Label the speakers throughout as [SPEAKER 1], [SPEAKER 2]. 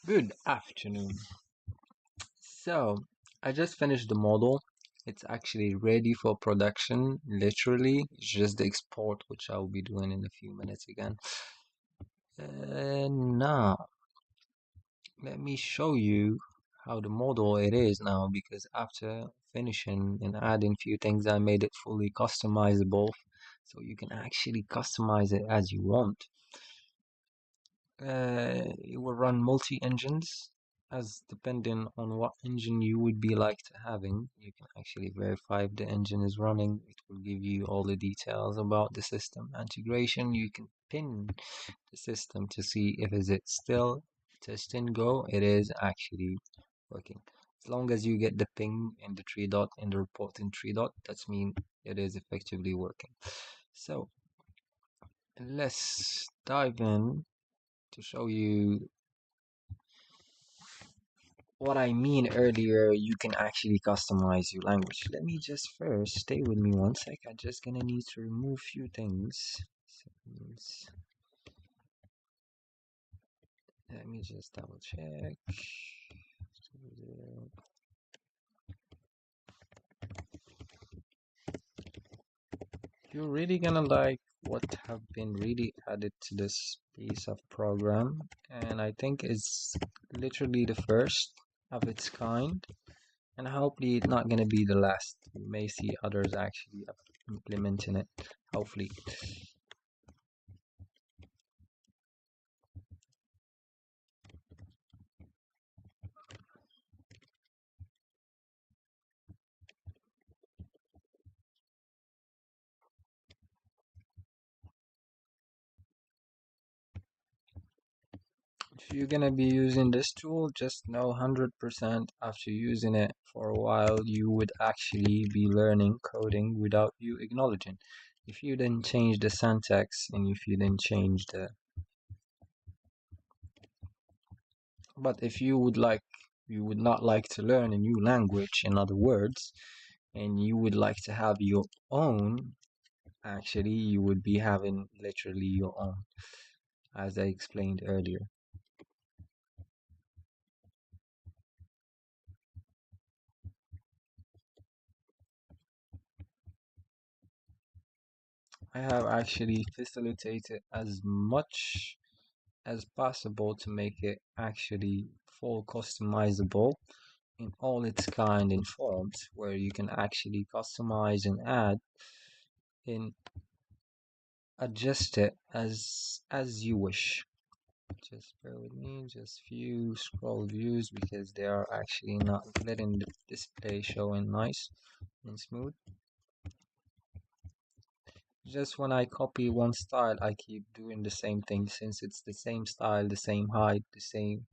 [SPEAKER 1] Good afternoon. So, I just finished the model. It's actually ready for production, literally. It's just the export, which I'll be doing in a few minutes again. And now, let me show you how the model it is now, because after finishing and adding few things, I made it fully customizable. So you can actually customize it as you want. It will run multi-engines as depending on what engine you would be like to having. You can actually verify if the engine is running. It will give you all the details about the system integration. You can pin the system to see if is it still test and go. It is actually working. As long as you get the ping and the three dot and the report in three dot, that's mean it is effectively working. So let's dive in to show you what I mean earlier. You can actually customize your language. Let me just first stay with me one sec. I'm just gonna need to remove few things. Settings. Let me just double check. You're really gonna like what have been really added to this piece of program, and I think it's literally the first of its kind. And hopefully it's not gonna be the last. You may see others actually implementing it. Hopefully. If you're gonna be using this tool, just know 100% after using it for a while, you would actually be learning coding without you acknowledging. If you didn't change the syntax and if you didn't change the, but if you would not like to learn a new language, in other words, and you would like to have your own, actually, you would be having literally your own, as I explained earlier. I have actually facilitated as much as possible to make it actually full customizable in all its kind and forms, where you can actually customize and add and adjust it as you wish. Just bear with me, just few scroll views because they are actually not letting the display showing nice and smooth. Just when I copy one style, I keep doing the same thing since it's the same style, the same height, the same.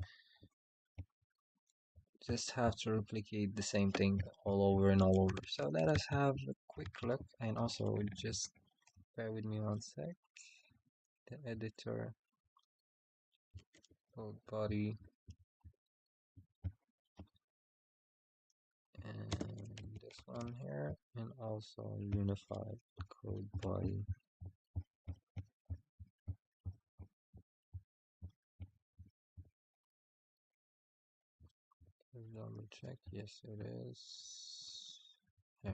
[SPEAKER 1] Just have to replicate the same thing all over and all over. So let us have a quick look, and also just bear with me one sec. The editor, code body, and this one here, and also unified code body. Double check. Yes, it is. Yeah.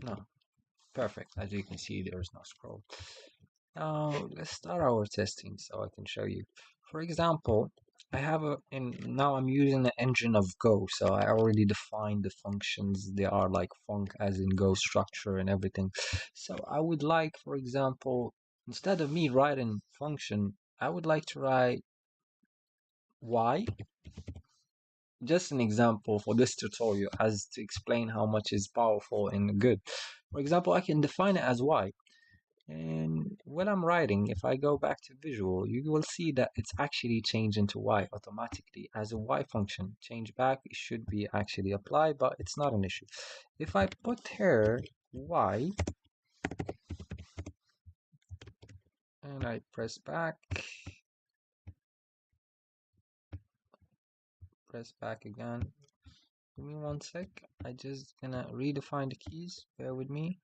[SPEAKER 1] No. Perfect. As you can see, there's no scroll. Now let's start our testing so I can show you. For example, I have and now I'm using the engine of Go, so I already defined the functions. They are like func as in Go structure and everything. So I would like, for example, instead of me writing function, I would like to write y. Just an example for this tutorial as to explain how much is powerful and good. For example, I can define it as y. And when I'm writing, if I go back to visual, you will see that it's actually changed into y automatically as a y function. Change back, it should be actually applied, but it's not an issue. If I put here y and I press back again. Give me one sec. I just gonna redefine the keys. Bear with me.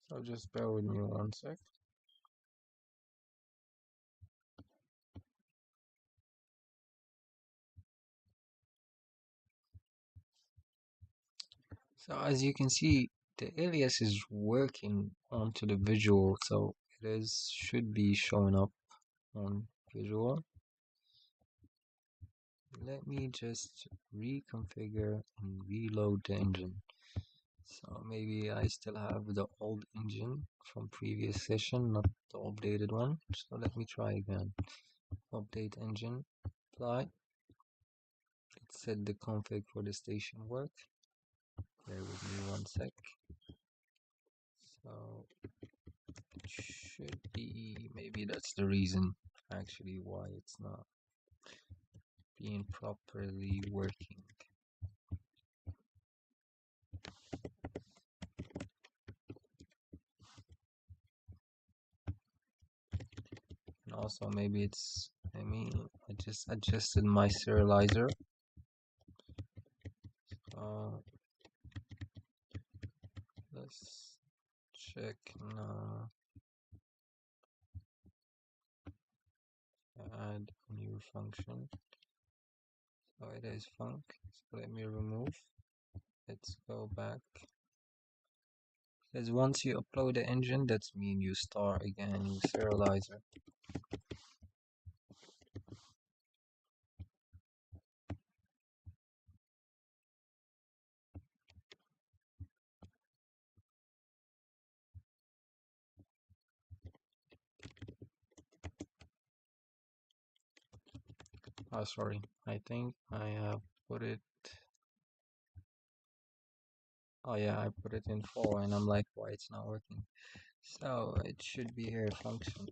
[SPEAKER 1] So just bear with me one sec. So as you can see, the alias is working onto the visual, so it is should be showing up on visual. Let me just reconfigure and reload the engine. So maybe I still have the old engine from previous session, not the updated one. So let me try again. Update engine, apply. It said the config for the station work. Bear with me one sec. So it should be, maybe that's the reason actually why it's not being properly working. And also maybe it's, I just adjusted my serializer. Let's check now. Add new function. So it is func. So let me remove. Let's go back. Because once you upload the engine, that means you start again new serializer. Oh, sorry. I think I have put it. Oh yeah, I put it in 4 and I'm like, why it's not working? So it should be here function.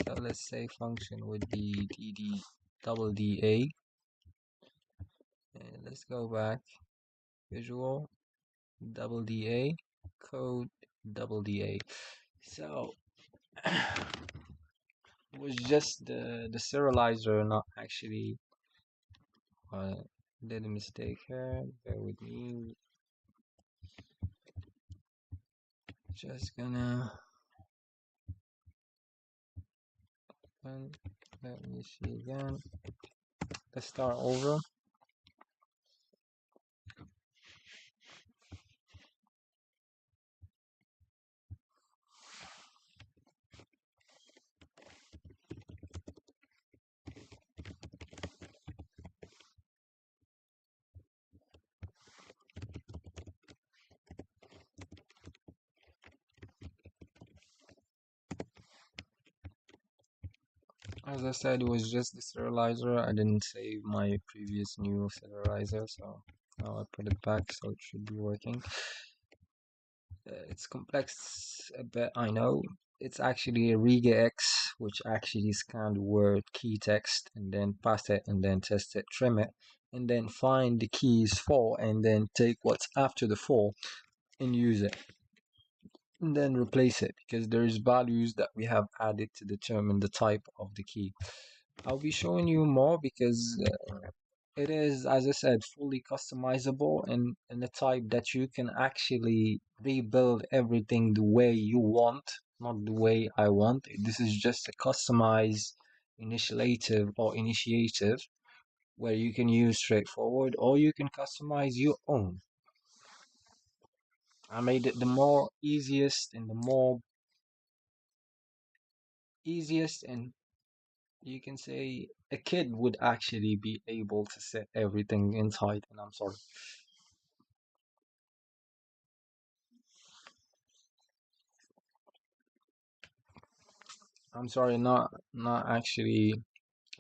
[SPEAKER 1] So let's say function would be dd double da. And let's go back. Visual double da, code double da. So it was just the serializer not actually did a mistake here. Bear with me. Just gonna let me see again. Let's start over. As I said, it was just the serializer. I didn't save my previous new serializer, so now I put it back, so it should be working. It's complex a bit, I know. It's actually a regex, which actually scanned word key text and then pass it and then test it, trim it, and then find the keys for and then take what's after the for and use it. And then replace it because there's values that we have added to determine the type of the key. I'll be showing you more because it is, as I said, fully customizable in a type that you can actually rebuild everything the way you want, not the way I want. This is just a customized initiative where you can use straightforward or you can customize your own. I made it the more easiest and the more easiest and you can say a kid would actually be able to set everything inside. And I'm sorry, not actually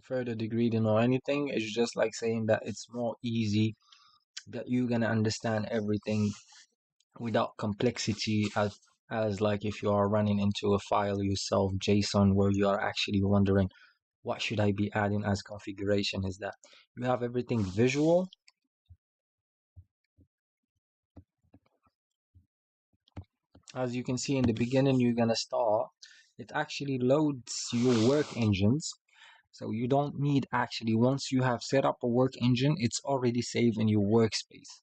[SPEAKER 1] further degrading or anything. It's just like saying that it's more easy that you're gonna understand everything without complexity as like if you are running into a file yourself JSON where you are actually wondering what should I be adding as configuration is that you have everything visual. As you can see in the beginning, you're gonna start. It actually loads your work engines. So you don't need actually, once you have set up a work engine, it's already saved in your workspace.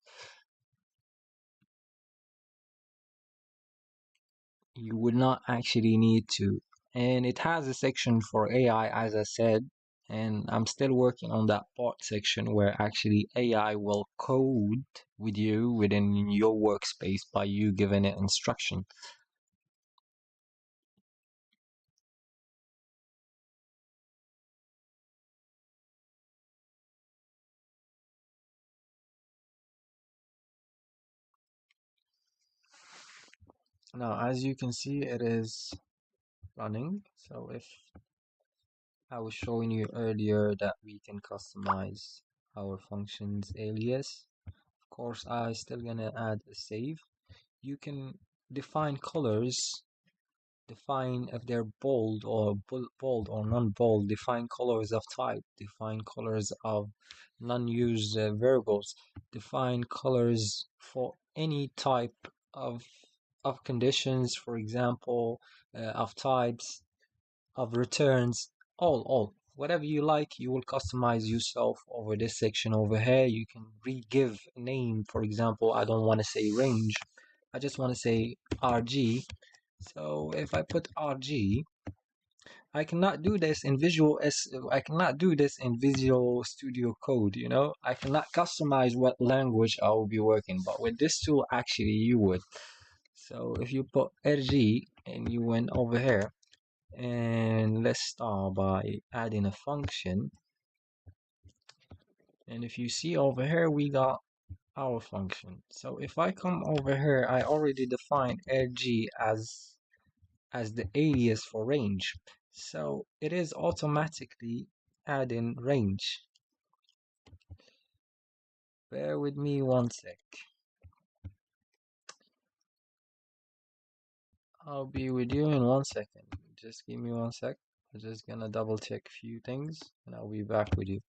[SPEAKER 1] you would not actually need to. And it has a section for AI, as I said, and I'm still working on that part section where actually AI will code with you within your workspace by you giving it instruction. Now, as you can see, it is running. So if I was showing you earlier that we can customize our functions alias, of course, I still gonna add a save. You can define colors, define if they're bold or bold or non-bold, define colors of type, define colors of non-used variables, define colors for any type of conditions, for example, of types, of returns, all. Whatever you like, you will customize yourself over this section over here. You can re-give a name. For example, I don't want to say range. I just want to say RG. So if I put RG, I cannot do this in I cannot do this in Visual Studio Code, you know? I cannot customize what language I will be working, but with this tool, actually, you would. So if you put RG and you went over here, and let's start by adding a function. And if you see over here, we got our function. So if I come over here, I already defined RG as the alias for range. So it is automatically adding range. Bear with me one sec. I'll be with you in 1 second. Just give me 1 sec. I'm just gonna double check a few things and I'll be back with you.